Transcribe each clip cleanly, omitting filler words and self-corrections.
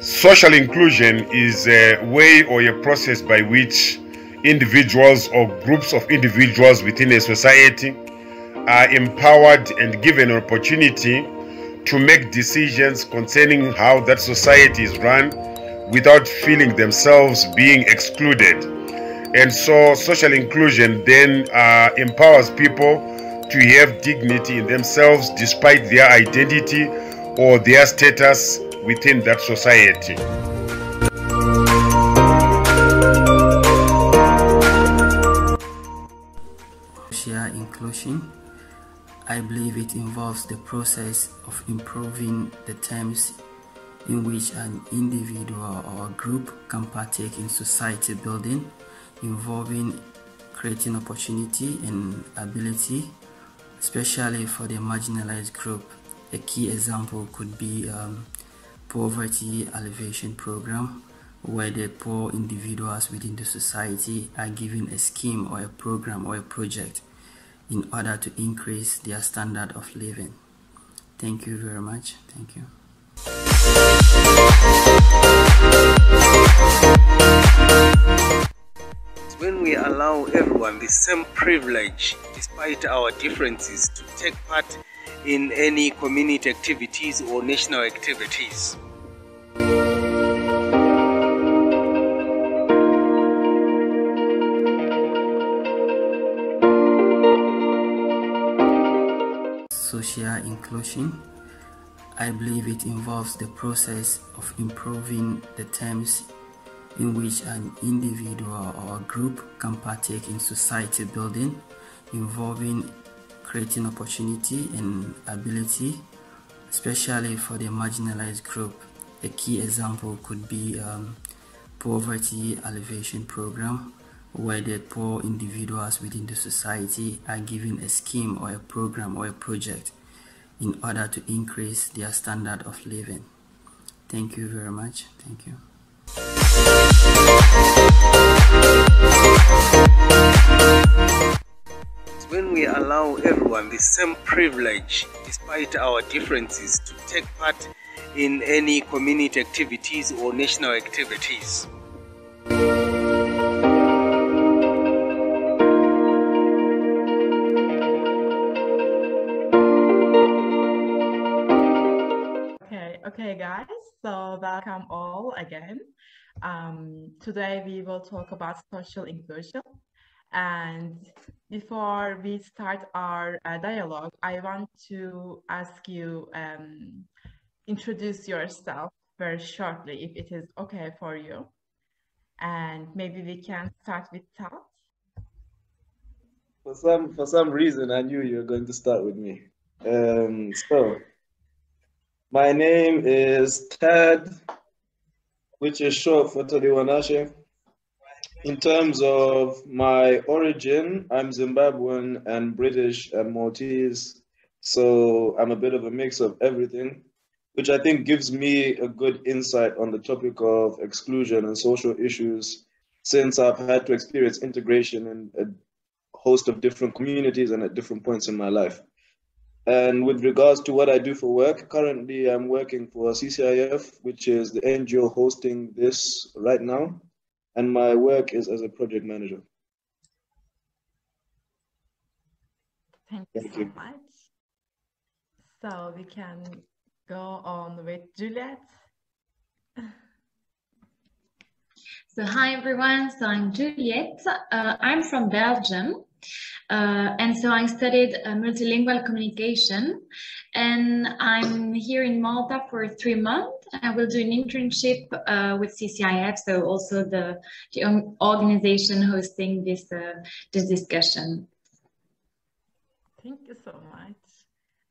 Social inclusion is a way or a process by which individuals or groups of individuals within a society are empowered and given an opportunity to make decisions concerning how that society is run without feeling themselves being excluded. And so social inclusion then empowers people to have dignity in themselves despite their identity or their status within that society. Social inclusion, I believe it involves the process of improving the terms in which an individual or group can partake in society building, involving creating opportunity and ability, especially for the marginalized group. A key example could be poverty alleviation program, where the poor individuals within the society are given a scheme or a program or a project in order to increase their standard of living. Thank you very much. Thank you. When we allow everyone the same privilege despite our differences to take part in any community activities or national activities. Social inclusion, I believe it involves the process of improving the terms in which an individual or group can partake in society building, involving creating opportunity and ability, especially for the marginalized group. A key example could be poverty alleviation program, where the poor individuals within the society are given a scheme or a program or a project in order to increase their standard of living. Thank you very much. Thank you. When we allow everyone the same privilege despite our differences to take part in any community activities or national activities. Okay guys, so welcome all again. Today we will talk about social inclusion, and before we start our dialogue, I want to ask you introduce yourself very shortly if it is okay for you, and maybe we can start with Tad. For some reason, I knew you were going to start with me. So my name is Tad, which is short for Tadiwanashe. In terms of my origin, I'm Zimbabwean and British and Maltese. So I'm a bit of a mix of everything, which I think gives me a good insight on the topic of exclusion and social issues, since I've had to experience integration in a host of different communities and at different points in my life. And with regards to what I do for work, currently I'm working for CCIF, which is the NGO hosting this right now. And my work is as a project manager. Thank you so much. So we can go on with Juliet. So hi everyone, so I'm Juliet. I'm from Belgium. And so I studied multilingual communication, and I'm here in Malta for 3 months. I will do an internship with CCIF, so also the organization hosting this discussion. Thank you so much.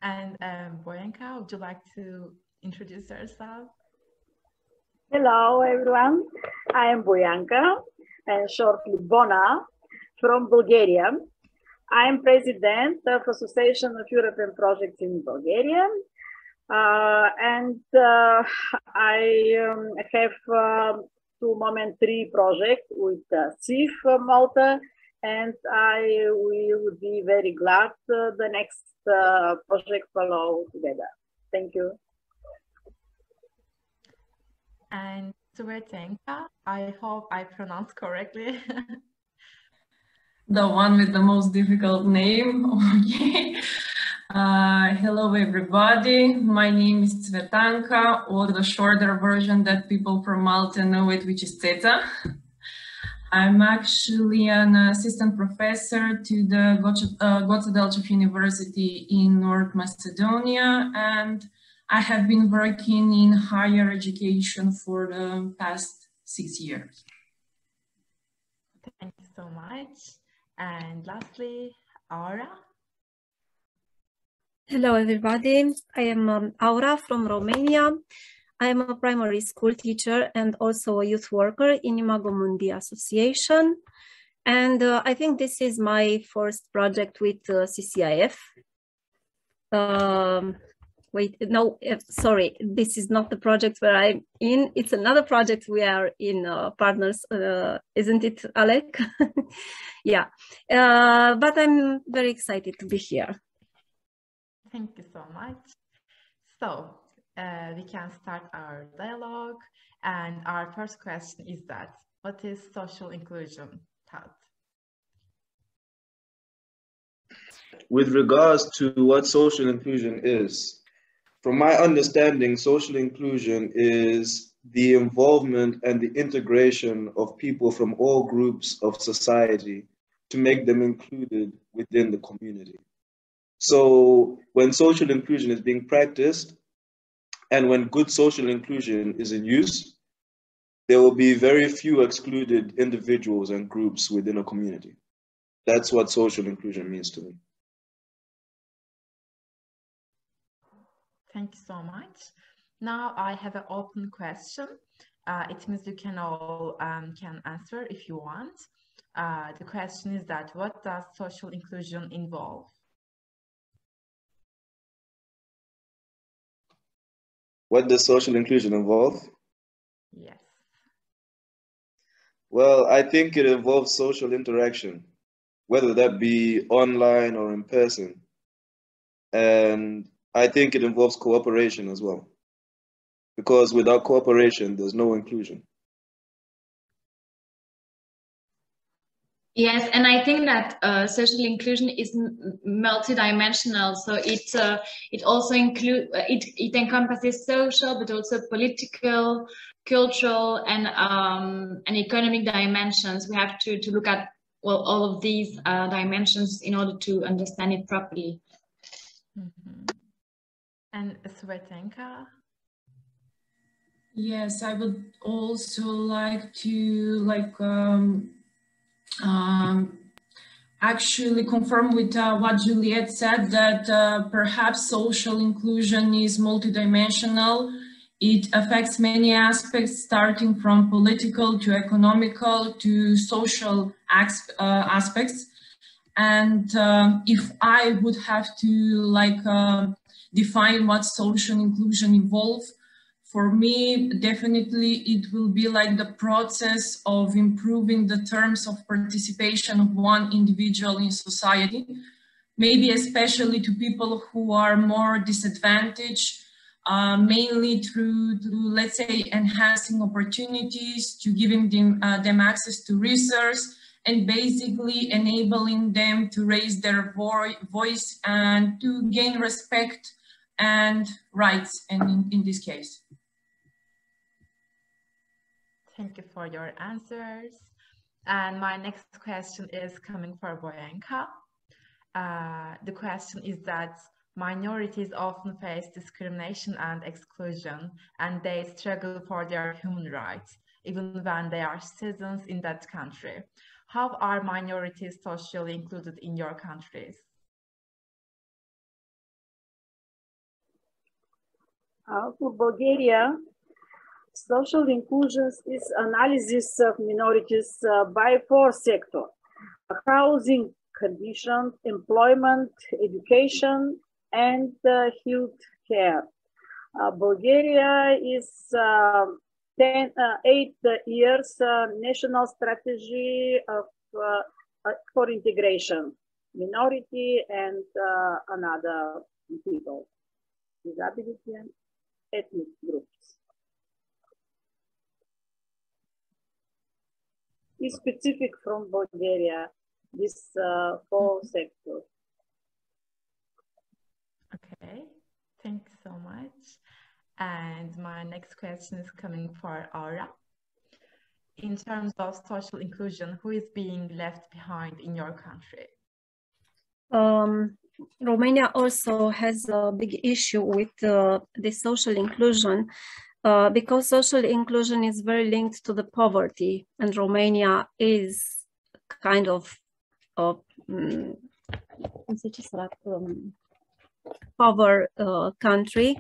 And Boyanka, would you like to introduce yourself? Hello everyone, I am Boyanka, and shortly Bona, from Bulgaria. I am president of Association of European Projects in Bulgaria, and I have 2 Moment 3 projects with CIF Malta, and I will be very glad the next project follow together. Thank you. And Svetanka, I hope I pronounced correctly. The one with the most difficult name. Okay. Hello, everybody. My name is Svetanka, or the shorter version that people from Malta know it, which is Teta. I'm actually an assistant professor to the Goce Delchev University in North Macedonia, and I have been working in higher education for the past 6 years. Thank you so much. And lastly, Aura. Hello, everybody. I am Aura from Romania. I am a primary school teacher and also a youth worker in Imago Mundi Association. And I think this is my first project with CCIF. Sorry, this is not the project where I'm in. It's another project we are in partners, isn't it, Alec? Yeah, but I'm very excited to be here. Thank you so much. So we can start our dialogue. And our first question is that, what is social inclusion, Tad? With regards to what social inclusion is, from my understanding, social inclusion is the involvement and the integration of people from all groups of society to make them included within the community. So when social inclusion is being practiced and when good social inclusion is in use, there will be very few excluded individuals and groups within a community. That's what social inclusion means to me. Thank you so much. Now I have an open question. It means you can all can answer if you want. The question is that, what does social inclusion involve? What does social inclusion involve? Yes. Well, I think it involves social interaction, whether that be online or in person. And I think it involves cooperation as well, because without cooperation, there's no inclusion. Yes, and I think that social inclusion is multidimensional. So it also it encompasses social, but also political, cultural, and economic dimensions. We have to look at all of these dimensions in order to understand it properly. Mm-hmm. And Svetanka? Yes, I would also like to actually confirm with what Juliette said, that perhaps social inclusion is multidimensional. It affects many aspects, starting from political to economical to social aspects. And if I would have to define what social inclusion involves, for me, definitely it will be like the process of improving the terms of participation of one individual in society, maybe especially to people who are more disadvantaged, mainly through, let's say, enhancing opportunities, to giving them access to resource, and basically enabling them to raise their voice and to gain respect and rights in this case. Thank you for your answers. And my next question is coming for Boyanka. The question is that minorities often face discrimination and exclusion, and they struggle for their human rights, even when they are citizens in that country. How are minorities socially included in your countries? For Bulgaria, social inclusion is analysis of minorities by 4 sectors: housing conditions, employment, education, and health care. Bulgaria is 8 years national strategy for integration. minority, and another people, disability and ethnic groups. Is specific from Bulgaria, this four sectors. Okay, thanks so much. And my next question is coming for Aura. In terms of social inclusion, who is being left behind in your country? Romania also has a big issue with the social inclusion because social inclusion is very linked to the poverty, and Romania is kind of poor country.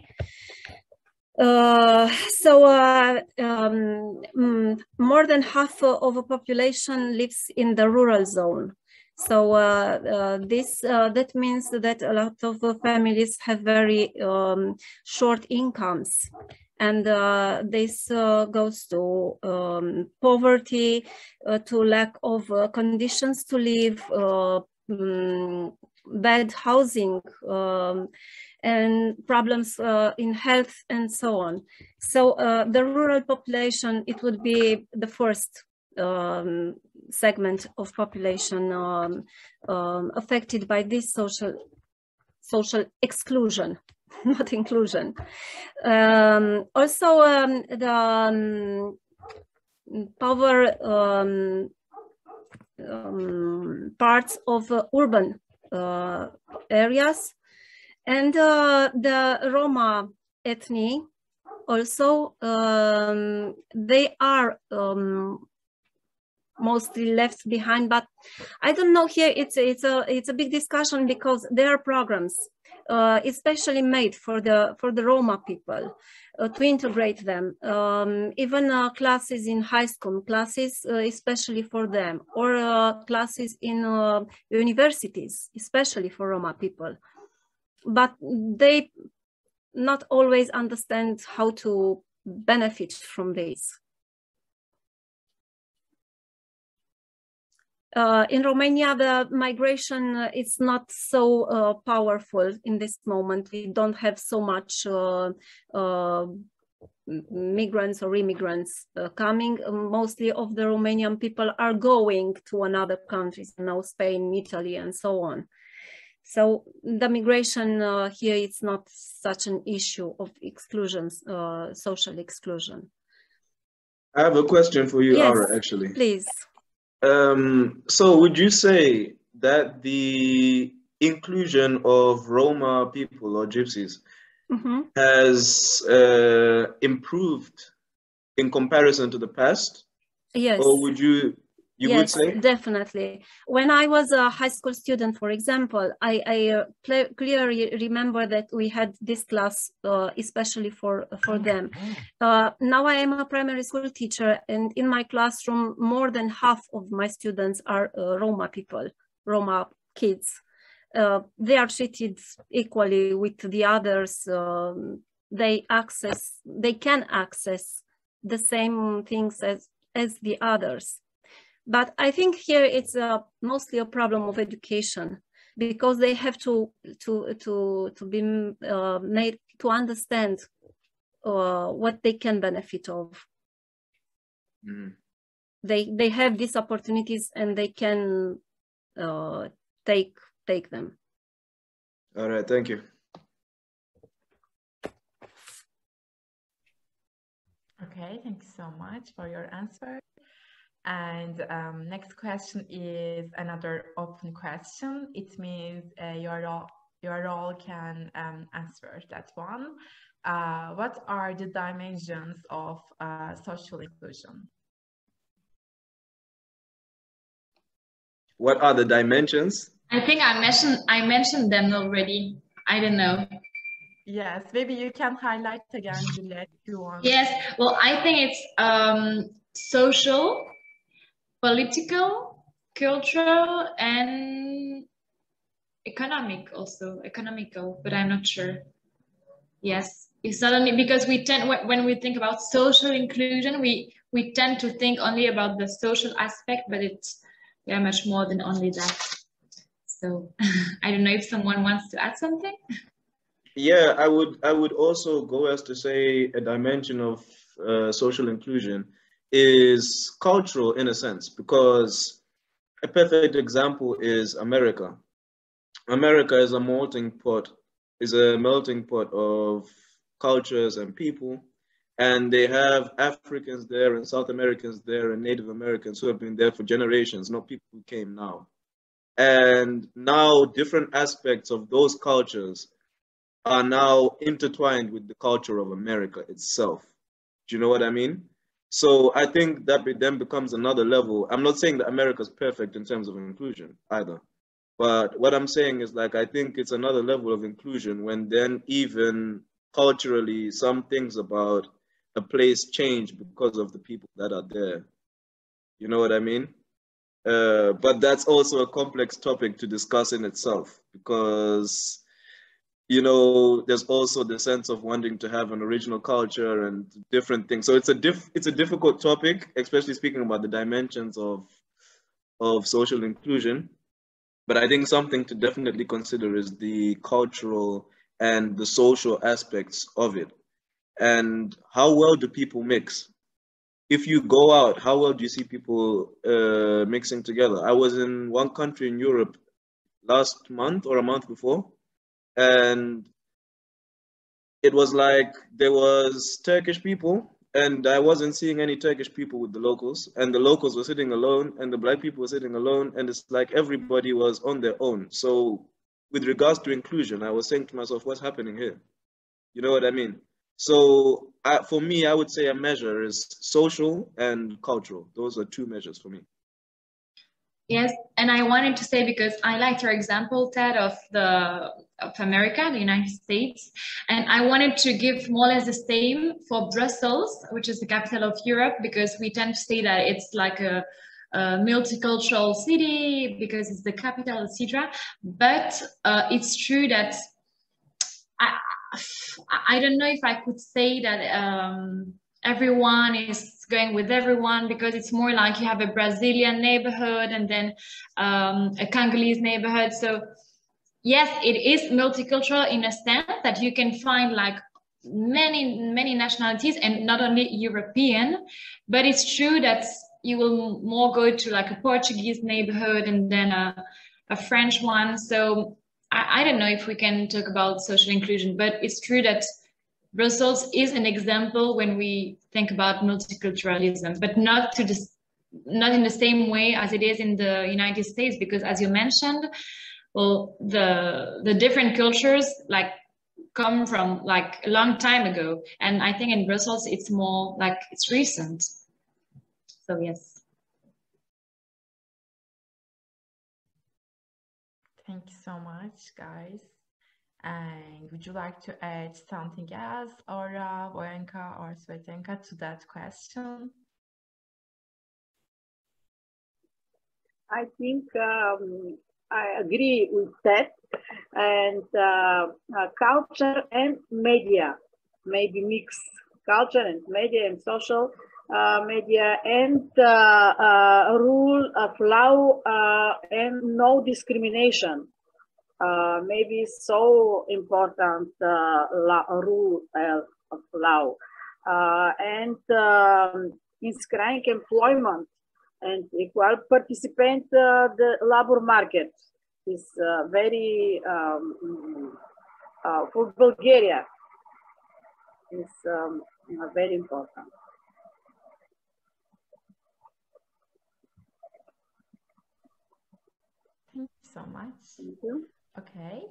More than half of the population lives in the rural zone. So that means that a lot of families have very short incomes, and this goes to poverty, to lack of conditions to live, bad housing, and problems in health and so on. So the rural population, it would be the first segment of population affected by this social exclusion, not inclusion. Also, the power parts of urban areas, and the Roma ethnic also, they are mostly left behind, but I don't know, here it's a big discussion because there are programs especially made for the Roma people to integrate them, even classes in high school, classes especially for them, or classes in universities especially for Roma people, but they not always understand how to benefit from this. In Romania, the migration is not so powerful in this moment. We don't have so much migrants or immigrants coming. Mostly of the Romanian people are going to another countries, you know, Spain, Italy, and so on. So the migration here, it's not such an issue of exclusion, social exclusion. I have a question for you, yes, Aura, actually. Please. So would you say that the inclusion of Roma people or Gypsies has improved in comparison to the past? Yes. Or would you would say? Definitely. When I was a high school student, for example, I clearly remember that we had this class especially for them. Now I am a primary school teacher, and in my classroom, more than half of my students are Roma people, Roma kids. They are treated equally with the others. They can access the same things as the others. But I think here it's mostly a problem of education, because they have to be made to understand what they can benefit of. They have these opportunities and they can take them. All right, thank you. Okay, thank you so much for your answer. And next question is another open question. It means your role can answer that one. What are the dimensions of social inclusion? What are the dimensions? I think I mentioned them already. I don't know. Yes, maybe you can highlight again, Juliet, if you want. Yes, well, I think it's social, political, cultural, and economical, but I'm not sure. Yes, it's not only because we tend, when we think about social inclusion, we tend to think only about the social aspect, but it's very much more than only that. So I don't know if someone wants to add something. Yeah, I would also go as to say a dimension of social inclusion is cultural in a sense, because a perfect example is America. America is a melting pot, of cultures and people, and they have Africans there and South Americans there and Native Americans who have been there for generations, not people who came now. And now different aspects of those cultures are now intertwined with the culture of America itself. Do you know what I mean? So I think that then becomes another level. I'm not saying that America's perfect in terms of inclusion either. But what I'm saying is, like, I think it's another level of inclusion when then even culturally some things about a place change because of the people that are there. You know what I mean? But that's also a complex topic to discuss in itself, because, you know, there's also the sense of wanting to have an original culture and different things. So it's a difficult topic, especially speaking about the dimensions of social inclusion. But I think something to definitely consider is the cultural and the social aspects of it. And how well do people mix? If you go out, how well do you see people mixing together? I was in one country in Europe last month or a month before, and it was like there was Turkish people, and I wasn't seeing any Turkish people with the locals, and the locals were sitting alone, and the black people were sitting alone, and it's like everybody was on their own. So with regards to inclusion, I was saying to myself, what's happening here? You know what I mean? So for me, I would say a measure is social and cultural. Those are two measures for me. Yes, and I wanted to say, because I liked your example, Ted, of America, the United States, and I wanted to give more or less the same for Brussels, which is the capital of Europe, because we tend to say that it's like a multicultural city because it's the capital, etc. But it's true that I don't know if I could say that everyone is going with everyone, because it's more like you have a Brazilian neighborhood and then a Congolese neighborhood. So yes, it is multicultural in a sense that you can find like many nationalities and not only European, but it's true that you will more go to like a Portuguese neighborhood and then a French one. So I don't know if we can talk about social inclusion, but it's true that Brussels is an example when we think about multiculturalism, but not in the same way as it is in the United States, because as you mentioned, well, the different cultures like come from like a long time ago, and I think in Brussels it's more like it's recent. So yes. Thank you so much, guys. And would you like to add something else, Aura, Boyanka, or Svetanka, to that question? I think I agree with that. And culture and media, maybe mix culture and media and social media, and rule of law and no discrimination. Maybe so important rule of law, and inscribing employment and equal participant the labor market is very for Bulgaria is very important. Thank you so much. Thank you. Okay,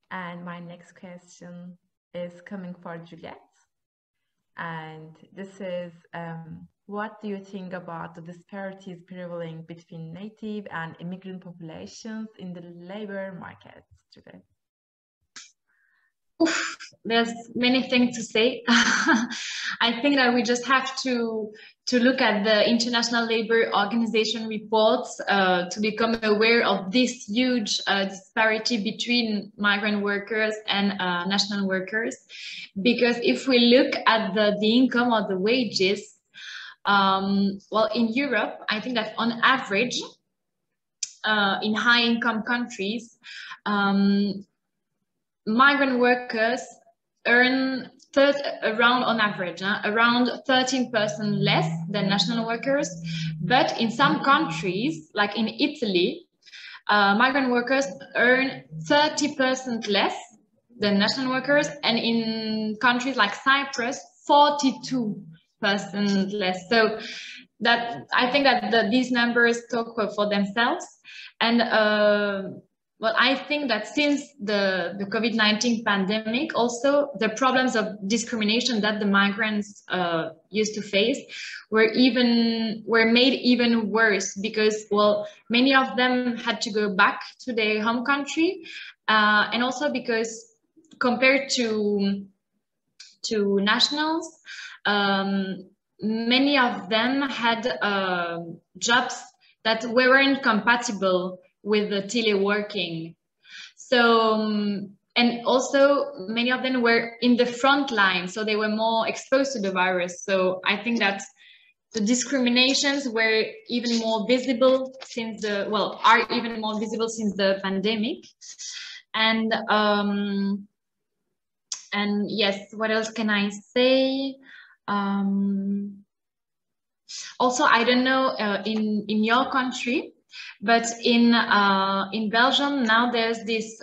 and my next question is coming for Juliette, and this is what do you think about the disparities prevailing between native and immigrant populations in the labor market today? Oof, there's many things to say. I think that we just have to look at the International Labour Organization reports to become aware of this huge disparity between migrant workers and national workers. Because if we look at the income or the wages, well, in Europe, I think that on average, in high-income countries, migrant workers earn around, on average, around 13% less than national workers. But in some countries, like in Italy, migrant workers earn 30% less than national workers, and in countries like Cyprus, 42% less. So that, I think that these numbers talk for themselves. And well, I think that since the COVID-19 pandemic, also the problems of discrimination that the migrants used to face were made even worse, because, well, many of them had to go back to their home country, and also because compared to nationals, many of them had jobs that weren't compatible with the teleworking. So, and also many of them were in the front line, so they were more exposed to the virus. So I think that the discriminations were even more visible since are even more visible since the pandemic. And yes, what else can I say? Also, I don't know in your country, but in Belgium now there's this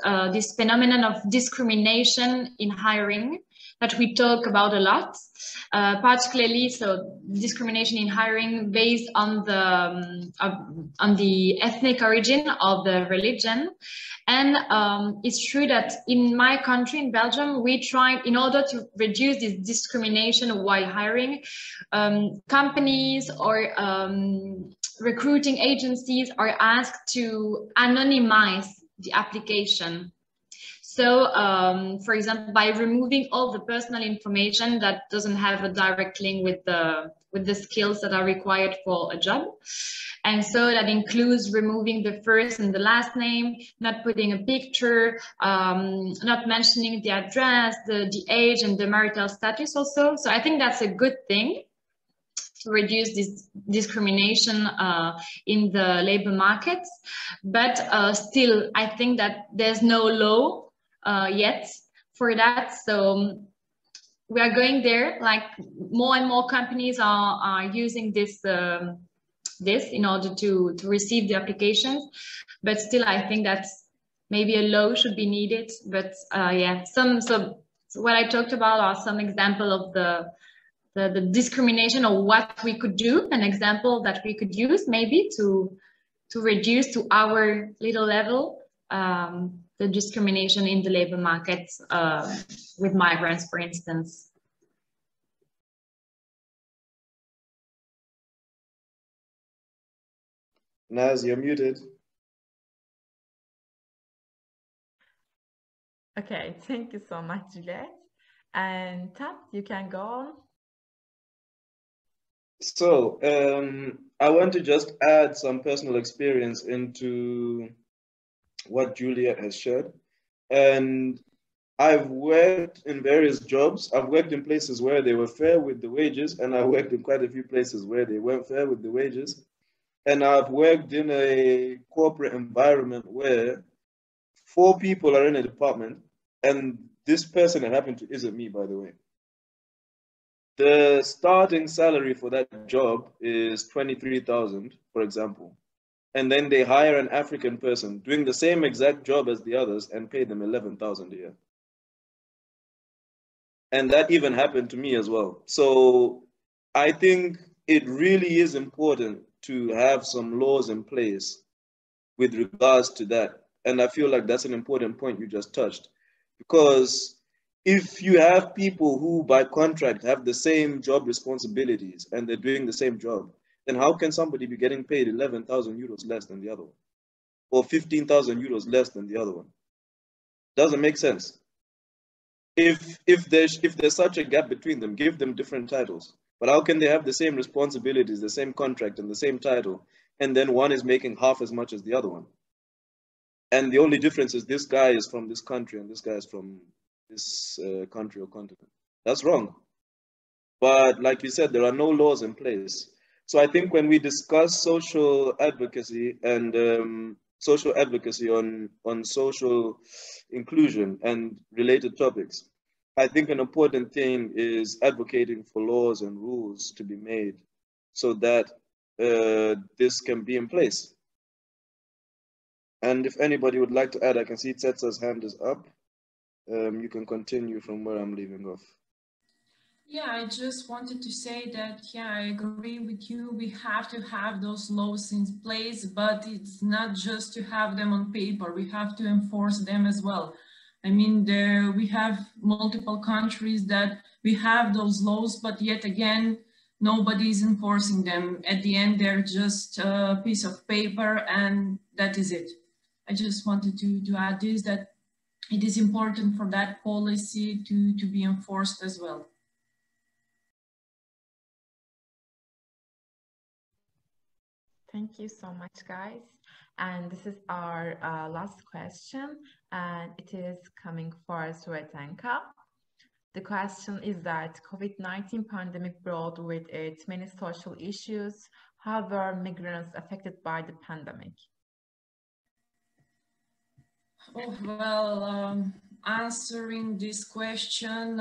phenomenon of discrimination in hiring that we talk about a lot, particularly so discrimination in hiring based on the ethnic origin of the religion. And it's true that in my country, in Belgium, we tried, in order to reduce this discrimination while hiring, companies or recruiting agencies are asked to anonymize the application. So, for example, by removing all the personal information that doesn't have a direct link with the skills that are required for a job. And so that includes removing the first and the last name, not putting a picture, not mentioning the address, the age and the marital status also. So I think that's a good thing to reduce this discrimination in the labor markets. But still, I think that there's no law yet for that. So we are going there, like more and more companies are using this in order to receive the applications. But still, I think that maybe a law should be needed. But yeah, so what I talked about are some example of the discrimination, or what we could do, an example that we could use maybe to reduce to our little level the discrimination in the labor market with migrants, for instance. Naz, you're muted. Okay, thank you so much, Juliette. And Tam, you can go on. So I want to just add some personal experience into what Juliette has shared. And I've worked in various jobs. I've worked in places where they were fair with the wages, and I worked in quite a few places where they weren't fair with the wages. And I've worked in a corporate environment where 4 people are in a department, and this person that happened to isn't me, by the way. The starting salary for that job is 23,000, for example. And then they hire an African person doing the same exact job as the others and pay them 11,000 a year. And that even happened to me as well. So I think it really is important to have some laws in place with regards to that. And I feel like that's an important point you just touched, because if you have people who by contract have the same job responsibilities and they're doing the same job, then how can somebody be getting paid 11,000 euros less than the other one, or 15,000 euros less than the other one? Doesn't make sense. If there's such a gap between them, give them different titles. But how can they have the same responsibilities, the same contract, and the same title, and then one is making half as much as the other one? And the only difference is this guy is from this country and this guy is from this country or continent. That's wrong. But like you said, there are no laws in place. So I think when we discuss social advocacy and social advocacy on social inclusion and related topics. I think an important thing is advocating for laws and rules to be made so that this can be in place. And if anybody would like to add, I can see Tsetsa's hand is up. You can continue from where I'm leaving off. Yeah, I just wanted to say that, yeah, I agree with you. We have to have those laws in place, but it's not just to have them on paper. We have to enforce them as well. I mean, we have multiple countries that we have those laws, but yet again, nobody is enforcing them. At the end, they're just a piece of paper and that is it. I just wanted to add this, that it is important for that policy to be enforced as well. Thank you so much, guys. And this is our last question, and it is coming for Swetanka. The question is that COVID-19 pandemic brought with it many social issues. How were migrants affected by the pandemic? Oh, well, answering this question,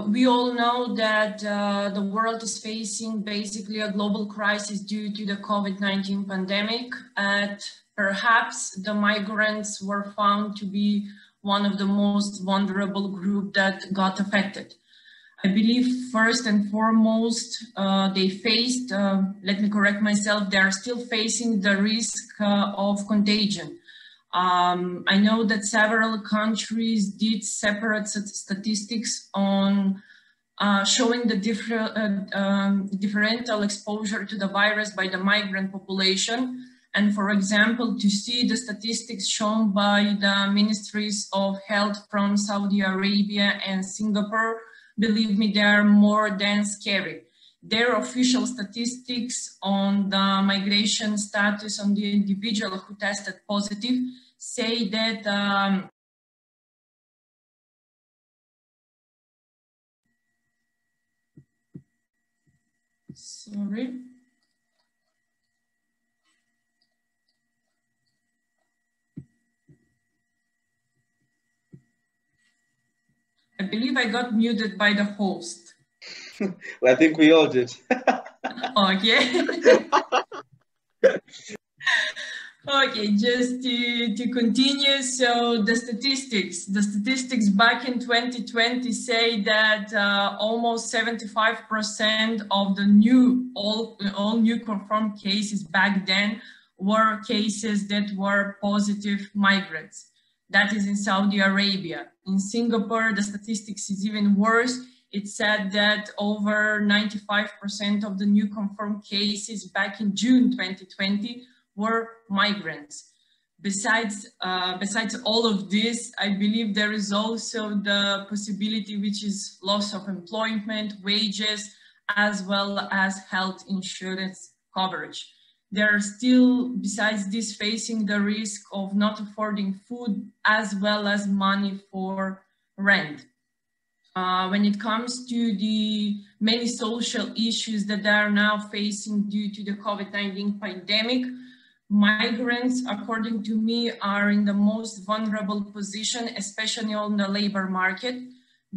we all know that the world is facing basically a global crisis due to the COVID-19 pandemic. And perhaps the migrants were found to be one of the most vulnerable groups that got affected. I believe first and foremost, they faced, let me correct myself, they are still facing the risk of contagion. I know that several countries did separate statistics on showing the differential exposure to the virus by the migrant population. And for example, to see the statistics shown by the ministries of health from Saudi Arabia and Singapore, believe me, they are more than scary. Their official statistics on the migration status on the individual who tested positive say that sorry. I believe I got muted by the host. Well, I think we all did. Okay. Okay, just to continue, so the statistics back in 2020 say that almost 75% of the all new confirmed cases back then were cases that were positive migrants. That is in Saudi Arabia. In Singapore, the statistics is even worse. It said that over 95% of the new confirmed cases back in June 2020 were migrants. Besides all of this, I believe there is also the possibility, which is loss of employment, wages, as well as health insurance coverage. They are still, besides this, facing the risk of not affording food as well as money for rent. When it comes to the many social issues that they are now facing due to the COVID-19 pandemic, migrants, according to me, are in the most vulnerable position, especially on the labor market,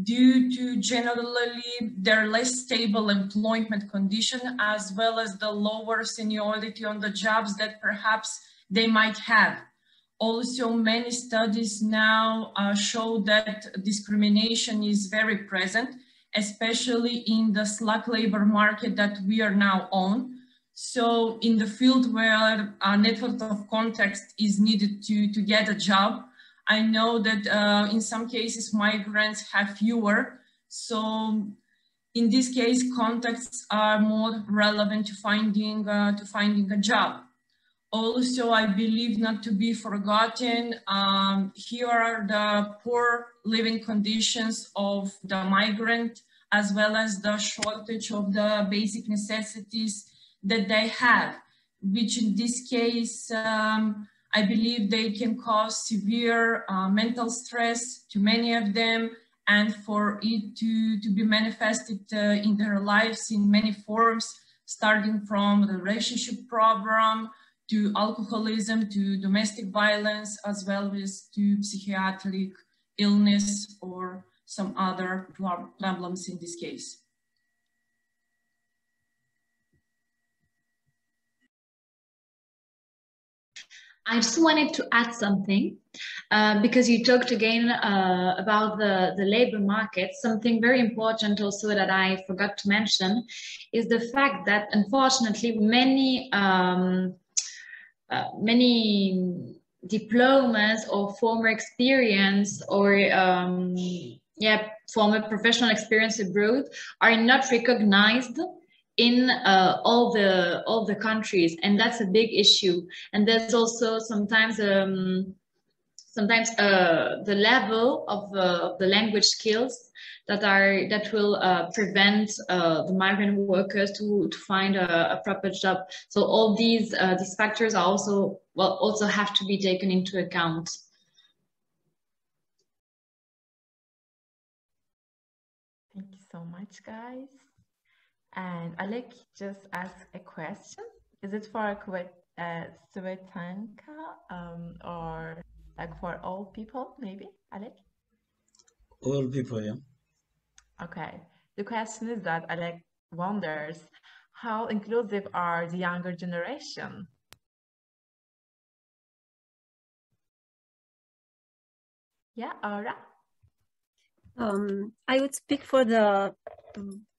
due to generally their less stable employment condition, as well as the lower seniority on the jobs that perhaps they might have. Also, many studies now show that discrimination is very present, especially in the slack labor market that we are now on. So in the field where a network of contacts is needed to get a job, I know that in some cases migrants have fewer. So in this case, contacts are more relevant to finding a job. Also, I believe not to be forgotten, here are the poor living conditions of the migrant, as well as the shortage of the basic necessities that they have, which in this case, I believe they can cause severe mental stress to many of them, and for it to be manifested in their lives in many forms, starting from the relationship problem to alcoholism, to domestic violence, as well as to psychiatric illness or some other problems in this case. I just wanted to add something because you talked again about the labor market. Something very important also that I forgot to mention is the fact that unfortunately many diplomas or former experience or former professional experience abroad are not recognized in all the countries, and that's a big issue. And there's also sometimes the level of the language skills that will prevent the migrant workers to find a proper job. So all these factors are also have to be taken into account. Thank you so much, guys. And Alec just asked a question. Is it for Svetanka or like for all people, maybe, Alec? All people, yeah. Okay. The question is that Alec wonders, how inclusive are the younger generation? Yeah, Aura? I would speak for the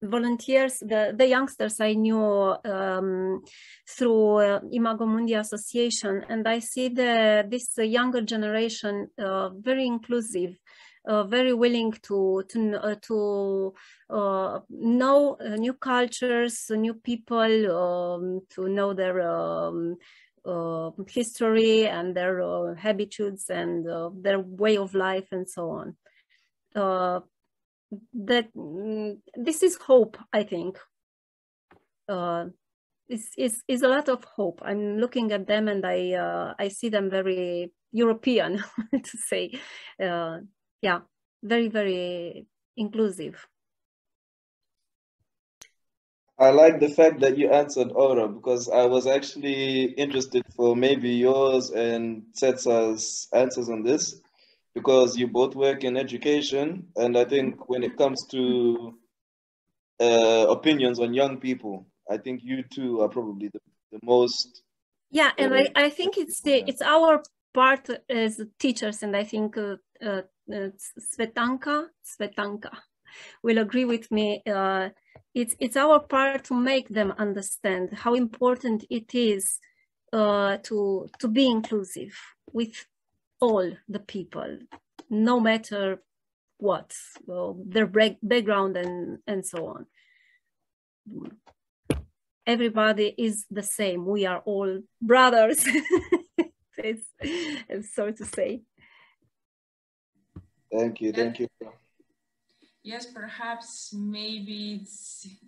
volunteers, the youngsters I knew through Imago Mundi Association, and I see this younger generation very inclusive, very willing to know new cultures, new people, to know their history and their habitudes and their way of life and so on. This is hope, I think. Is a lot of hope. I'm looking at them and I see them very European, to say. Yeah, very, very inclusive. I like the fact that you answered Aura, because I was actually interested for maybe yours and Tsetsa's answers on this, because you both work in education, and I think when it comes to opinions on young people, I think you two are probably the most. Yeah, and I think it's our part as teachers, and I think Svetanka will agree with me. It's our part to make them understand how important it is to be inclusive with all the people, no matter what, their background and so on. Everybody is the same. We are all brothers. It's so to say. Thank you. Yes, perhaps maybe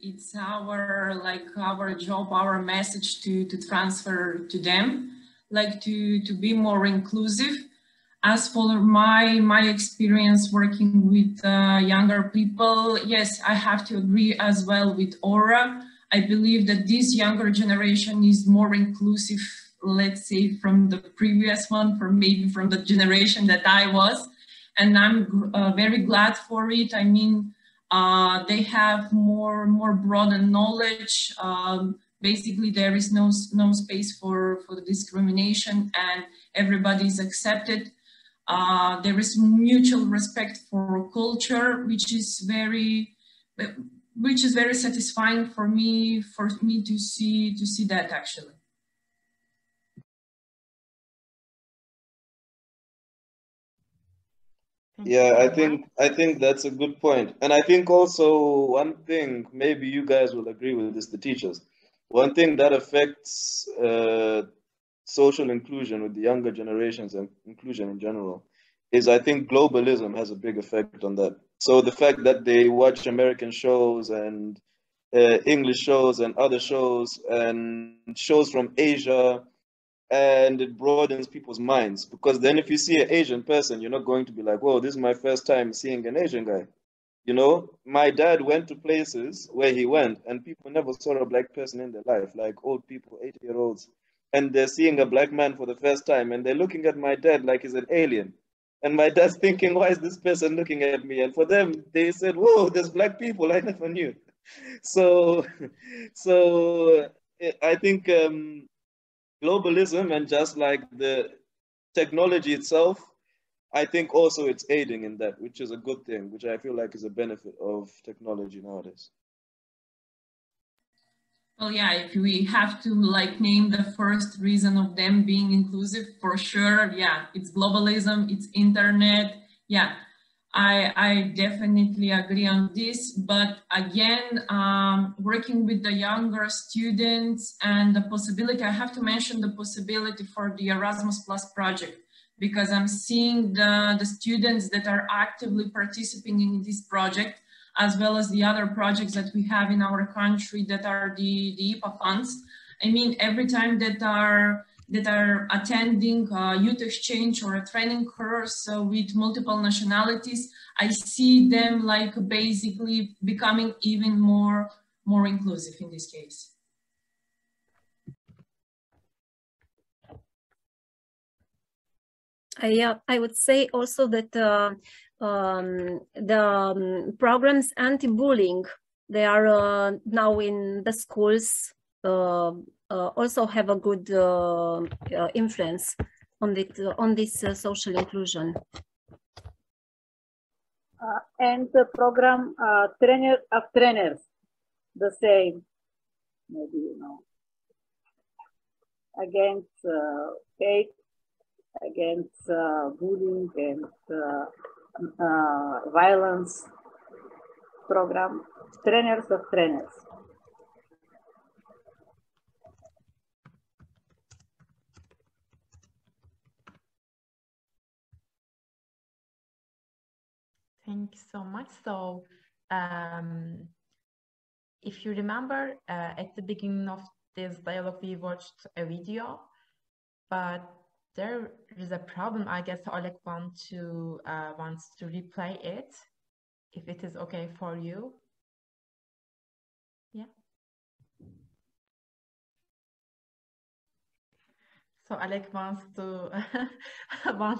it's our job, our message to transfer to them, like to be more inclusive. As for my experience working with younger people, yes, I have to agree as well with Aura. I believe that this younger generation is more inclusive, let's say, from the previous one, maybe from the generation that I was. And I'm very glad for it. I mean, they have more broadened knowledge. Basically, there is no space for the discrimination, and everybody is accepted. There is mutual respect for culture, which is very satisfying for me to see that actually. Yeah, I think that's a good point. And I think also one thing, maybe you guys will agree with this, the teachers. One thing that affects social inclusion with the younger generations and inclusion in general is, I think, globalism has a big effect on that. So the fact that they watch American shows and English shows and other shows and shows from Asia, and it broadens people's minds, because then if you see an Asian person, you're not going to be like, whoa, this is my first time seeing an Asian guy. You know, my dad went to places where he went and people never saw a black person in their life, like old people, 80-year-olds. and they're seeing a black man for the first time, and they're looking at my dad like he's an alien. And my dad's thinking, why is this person looking at me? And for them, they said, whoa, there's black people, I never knew. So I think globalism, and just like the technology itself, I think also it's aiding in that, which is a good thing, which I feel like is a benefit of technology nowadays. Well, yeah, if we have to like name the first reason of them being inclusive, for sure, yeah, it's globalism, it's internet. Yeah, I definitely agree on this. But again, working with the younger students and the possibility, I have to mention the possibility for the Erasmus Plus project, because I'm seeing the students that are actively participating in this project, as well as the other projects that we have in our country that are the IPA funds. I mean, every time that are attending a youth exchange or a training course with multiple nationalities, I see them like basically becoming even more inclusive in this case. I would say also that programs anti-bullying, they are now in the schools, also have a good influence on this social inclusion. And the program Trainer of Trainers, the same, maybe you know, against hate, against bullying and violence program, Trainers of Trainers. Thank you so much. So if you remember, at the beginning of this dialogue, we watched a video, but there is a problem. I guess Oleg wants to replay it, if it is okay for you. Yeah. So Oleg wants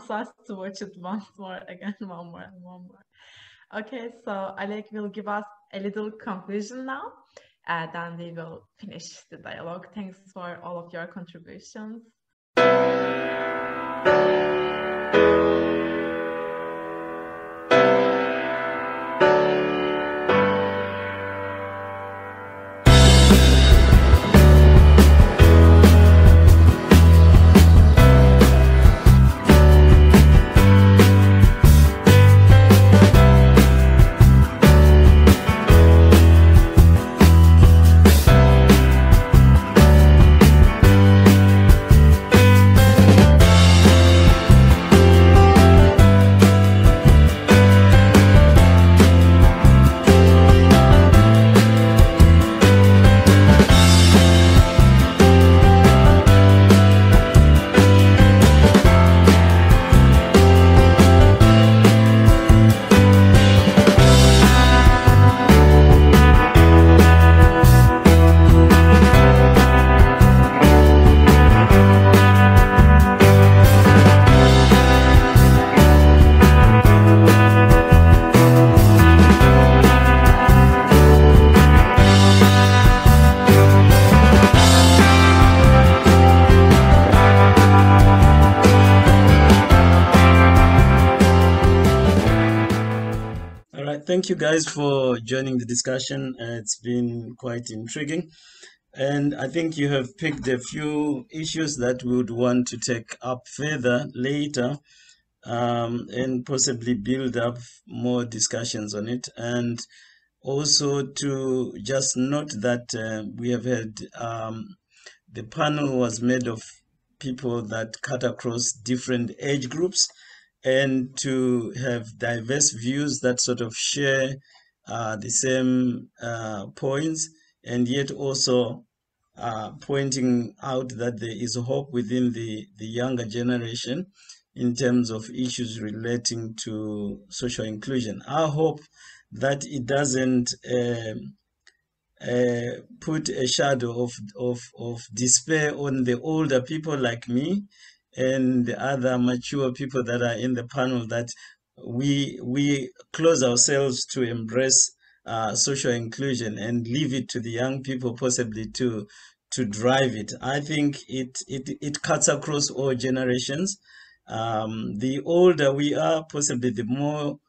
us to watch it once more, again, one more. Okay, so Oleg will give us a little conclusion now, then we will finish the dialogue. Thanks for all of your contributions. Thank you guys for joining the discussion. It's been quite intriguing. And I think you have picked a few issues that we would want to take up further later and possibly build up more discussions on it. And also to just note that we have had the panel was made of people that cut across different age groups, and to have diverse views that sort of share the same points, and yet also pointing out that there is hope within the younger generation in terms of issues relating to social inclusion. I hope that it doesn't put a shadow of despair on the older people like me and the other mature people that are in the panel, that we close ourselves to embrace social inclusion and leave it to the young people possibly to drive it. I think it cuts across all generations. The older we are, possibly the more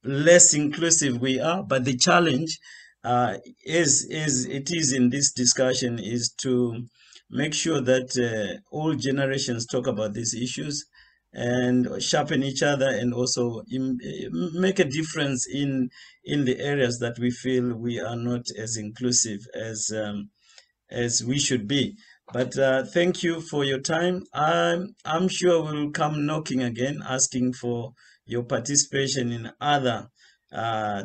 less inclusive we are. But the challenge, as it is in this discussion, is to make sure that all generations talk about these issues and sharpen each other, and also make a difference in the areas that we feel we are not as inclusive as we should be. But thank you for your time. I'm sure we'll come knocking again, asking for your participation in other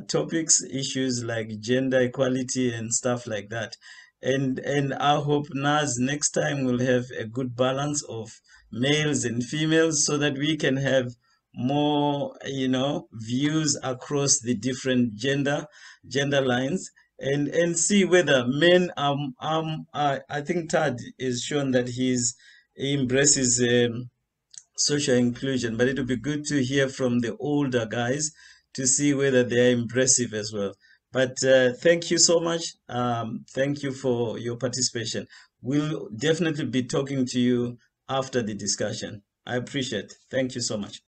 topics, issues like gender equality and stuff like that. And I hope, Naz, next time we'll have a good balance of males and females, so that we can have more, views across the different gender lines, and see whether men I think Tad is shown that he embraces social inclusion, but it would be good to hear from the older guys to see whether they are impressive as well. But thank you so much. Thank you for your participation. We'll definitely be talking to you after the discussion. I appreciate it. Thank you so much.